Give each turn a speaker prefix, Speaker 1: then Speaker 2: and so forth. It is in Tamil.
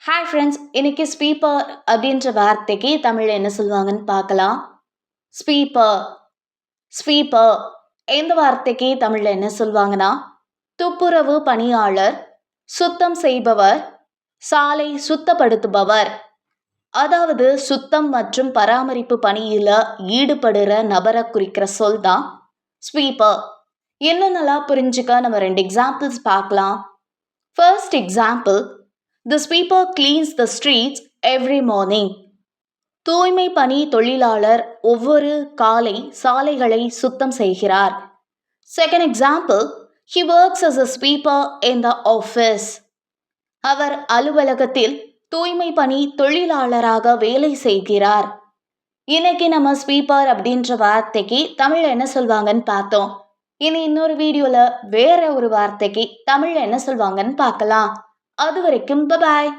Speaker 1: ஹாய் ஃப்ரெண்ட்ஸ், இன்னைக்கு ஸ்வீப்பர் அப்படின்ற வார்த்தைக்கு தமிழில் என்ன சொல்லுவாங்கன்னு பார்க்கலாம். ஸ்வீப்பர் ஸ்வீப்பர் இந்த வார்த்தைக்கு தமிழில் என்ன சொல்லுவாங்கன்னா, துப்புரவு பணியாளர், சுத்தம் செய்பவர், சாலை சுத்தப்படுத்துபவர். அதாவது சுத்தம் மற்றும் பராமரிப்பு பணியில் ஈடுபடுற நபரை குறிக்கிற சொல் தான் ஸ்வீப்பர். இன்னும் நல்லா புரிஞ்சுக்க நம்ம 2 எக்ஸாம்பிள்ஸ் பார்க்கலாம். First example, The sweeper cleans the streets every morning. தூய்மை பணி தொழிலாளர் ஒவ்வொரு காலை சாலைகளை சுத்தம் செய்கிறார். Second example, he works as a sweeper in the office. அவர் அலுவலகத்தில் தூய்மை பணி தொழிலாளராக வேலை செய்கிறார். இன்னைக்கு நம்ம ஸ்வீப்பர் அப்படின்ற வார்த்தைக்கு தமிழ் என்ன சொல்வாங்கன்னு பார்த்தோம். இனி இன்னொரு வீடியோல வேற ஒரு வார்த்தைக்கு தமிழ் என்ன சொல்வாங்கன்னு பார்க்கலாம். அது வரைக்கும் பாய்.